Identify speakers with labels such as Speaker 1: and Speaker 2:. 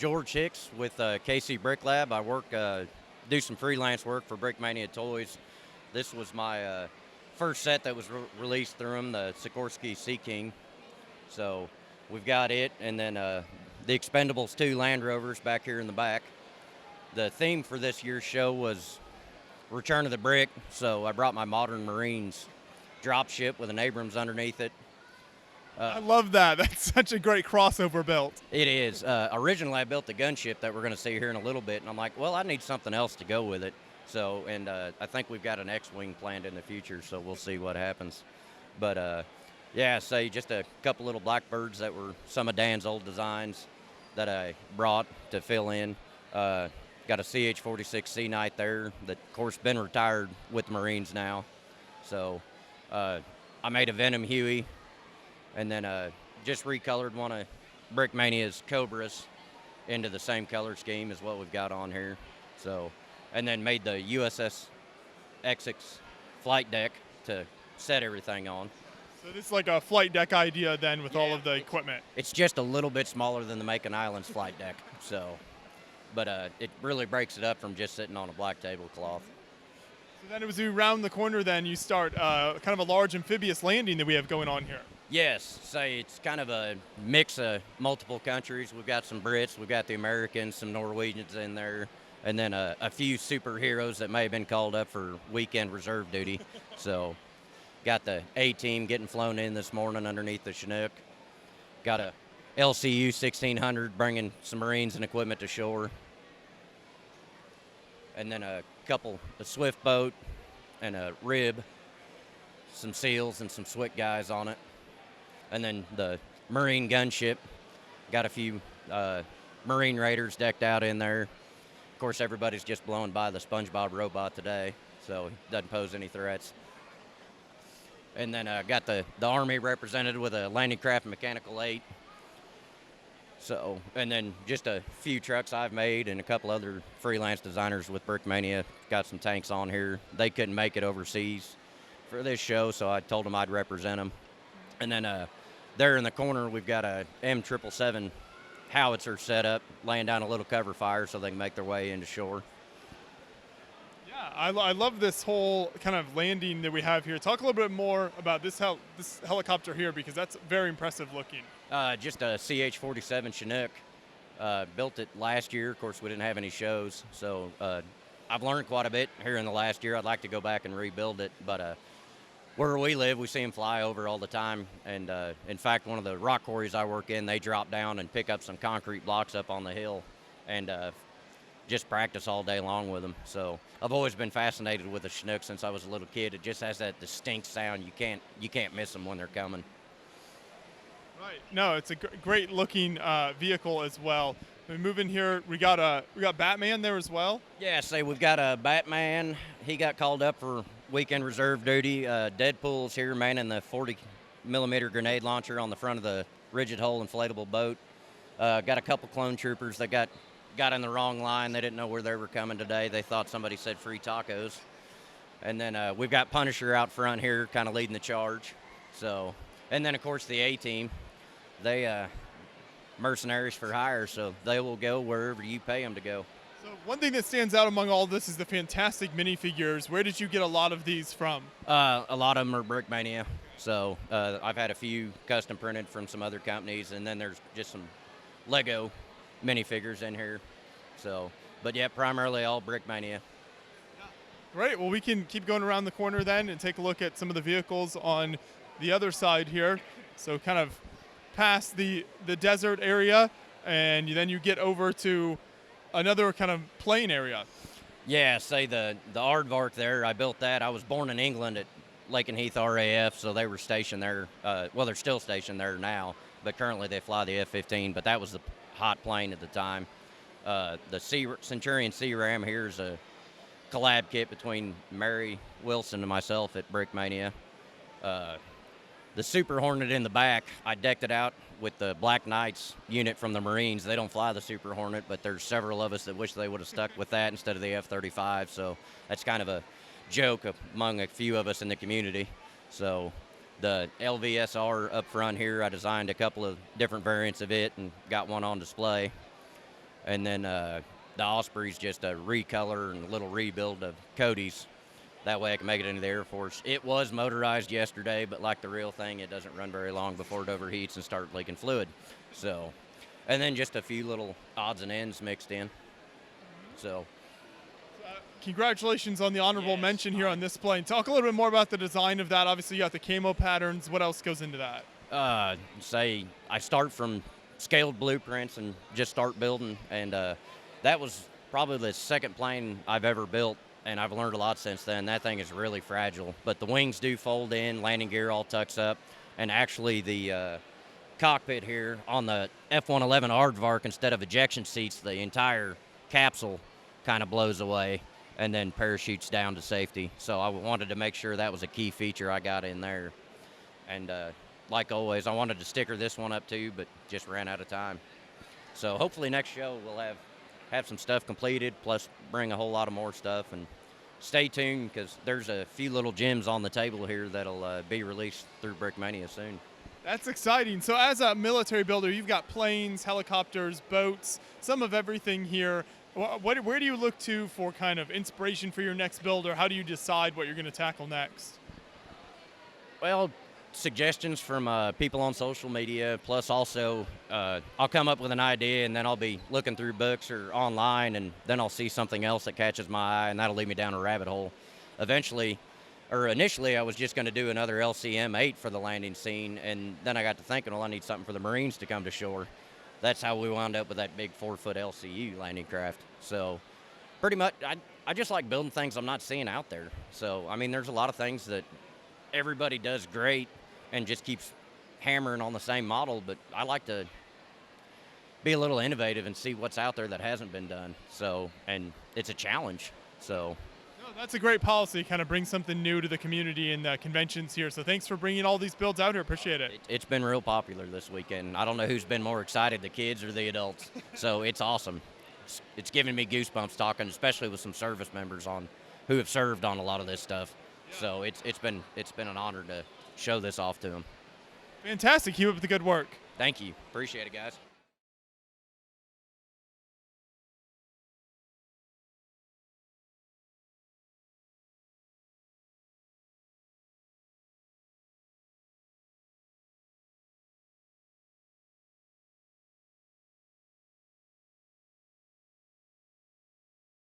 Speaker 1: George Hicks with KC Brick Lab. I work, do some freelance work for Brick Mania Toys. This was my first set that was released through them, the Sikorsky Sea King. So we've got it, and then the Expendables 2 Land Rovers back here in the back. The theme for this year's show was Return of the Brick, so I brought my Modern Marines dropship with an Abrams underneath it.
Speaker 2: I love that. That's such a great crossover build.
Speaker 1: It is. Originally, I built the gunship that we're going to see here in a little bit, and I'm like, well, I need something else to go with it. So, and I think we've got an X-Wing planned in the future, so we'll see what happens. But, yeah, say just a couple little Blackbirds that were some of Dan's old designs that I brought to fill in. Got a CH-46 Sea Knight there that, of course, been retired with the Marines now. So I made a Venom Huey. And then just recolored one of Brick Mania's Cobras into the same color scheme as what we've got on here. So, and then made the USS Essex flight deck to set everything on.
Speaker 2: So this is like a flight deck idea then with all of the equipment.
Speaker 1: It's just a little bit smaller than the Macon Islands flight deck. So, but it really breaks it up from just sitting on a black tablecloth.
Speaker 2: So then as we round the corner then you start kind of a large amphibious landing that we have going on here.
Speaker 1: Yes, say it's kind of a mix of multiple countries. We've got some Brits, we've got the Americans, some Norwegians in there, and then a few superheroes that may have been called up for weekend reserve duty. So got the A-team getting flown in this morning underneath the Chinook. Got a LCU 1600 bringing some Marines and equipment to shore. And then a Swift boat and a Rib, some SEALs and some SWIC guys on it. And then the Marine gunship, got a few Marine Raiders decked out in there. Of course, everybody's just blown by the SpongeBob robot today, so he doesn't pose any threats. And then got the Army represented with a landing craft Mechanical 8. So, and then just a few trucks I've made and a couple other freelance designers with Brick Mania. Got some tanks on here. They couldn't make it overseas for this show, so I told them I'd represent them. And then there in the corner, we've got a M777 howitzer set up, laying down a little cover fire so they can make their way into shore.
Speaker 2: Yeah, I love this whole kind of landing that we have here. Talk a little bit more about this helicopter here, because that's very impressive looking.
Speaker 1: Just a CH-47 Chinook. Built it last year. Of course, we didn't have any shows, so I've learned quite a bit here in the last year. I'd like to go back and rebuild it, but where we live, we see them fly over all the time. And in fact, one of the rock quarries I work in, they drop down and pick up some concrete blocks up on the hill and just practice all day long with them. So I've always been fascinated with the Chinook since I was a little kid. It just has that distinct sound. You can't miss them when they're coming.
Speaker 2: Right. No, it's a great looking vehicle as well. We move in here. We got Batman there as well.
Speaker 1: Yeah, we've got a Batman. He got called up for weekend reserve duty. Deadpool's here manning the 40-millimeter grenade launcher on the front of the rigid hull inflatable boat. Got a couple clone troopers that got in the wrong line. They didn't know where they were coming today. They thought somebody said free tacos. And then we've got Punisher out front here kind of leading the charge. So, and then, of course, the A-team. They mercenaries for hire, so they will go wherever you pay them to go.
Speaker 2: So one thing that stands out among all this is the fantastic minifigures. Where did you get a lot of these from?
Speaker 1: A lot of them are Brick Mania. So I've had a few custom printed from some other companies, and then there's just some Lego minifigures in here. So, but yeah, primarily all Brick Mania.
Speaker 2: Great. Well, we can keep going around the corner then and take a look at some of the vehicles on the other side here. So kind of past the desert area, and then you get over to another kind of plain area.
Speaker 1: Yeah, the Aardvark there, I built that. I was born in England at Lakenheath RAF, so they were stationed there. Well, they're still stationed there now, but currently they fly the F-15, but that was the hot plane at the time. The Centurion C-Ram here is a collab kit between Mary Wilson and myself at Brick Mania. The Super Hornet in the back, I decked it out with the Black Knights unit from the Marines. They don't fly the Super Hornet, but there's several of us that wish they would have stuck with that instead of the F-35. So that's kind of a joke among a few of us in the community. So the LVSR up front here, I designed a couple of different variants of it and got one on display. And then the Osprey's just a recolor and a little rebuild of Cody's. That way I can make it into the Air Force. It was motorized yesterday, but like the real thing, it doesn't run very long before it overheats and starts leaking fluid. So, and then just a few little odds and ends mixed in. So,
Speaker 2: Congratulations on the honorable mention here on this plane. Talk a little bit more about the design of that. Obviously, you got the camo patterns. What else goes into that?
Speaker 1: Say I start from scaled blueprints and just start building. And that was probably the second plane I've ever built, and I've learned a lot since then. That thing is really fragile. But the wings do fold in, landing gear all tucks up, and actually the cockpit here on the F-111 aardvark, instead of ejection seats, the entire capsule kind of blows away and then parachutes down to safety. So I wanted to make sure that was a key feature I got in there. And like always, I wanted to sticker this one up too, but just ran out of time. So hopefully next show we'll have some stuff completed, plus bring a whole lot of more stuff. And stay tuned, because there's a few little gems on the table here that'll be released through Brickmania soon.
Speaker 2: That's exciting. So as a military builder, you've got planes, helicopters, boats, some of everything here. Where do you look to for kind of inspiration for your next build, or how do you decide what you're going to tackle next?
Speaker 1: Well, suggestions from people on social media, plus also I'll come up with an idea and then I'll be looking through books or online, and then I'll see something else that catches my eye, and that'll lead me down a rabbit hole. Initially I was just going to do another LCM-8 for the landing scene, and then I got to thinking, well, I need something for the Marines to come to shore. That's how we wound up with that big 4-foot LCU landing craft. So pretty much I just like building things I'm not seeing out there. So, I mean, there's a lot of things that everybody does great and just keeps hammering on the same model, but I like to be a little innovative and see what's out there that hasn't been done. So, and it's a challenge. So,
Speaker 2: no, that's a great policy, kind of bring something new to the community and the conventions here. So thanks for bringing all these builds out here. Appreciate it.
Speaker 1: It's been real popular this weekend. I don't know who's been more excited, the kids or the adults. So it's awesome. It's giving me goosebumps talking, especially with some service members who have served on a lot of this stuff. Yeah. So it's been an honor to show this off to them.
Speaker 2: Fantastic. Keep up the good work.
Speaker 1: Thank you. Appreciate it, guys.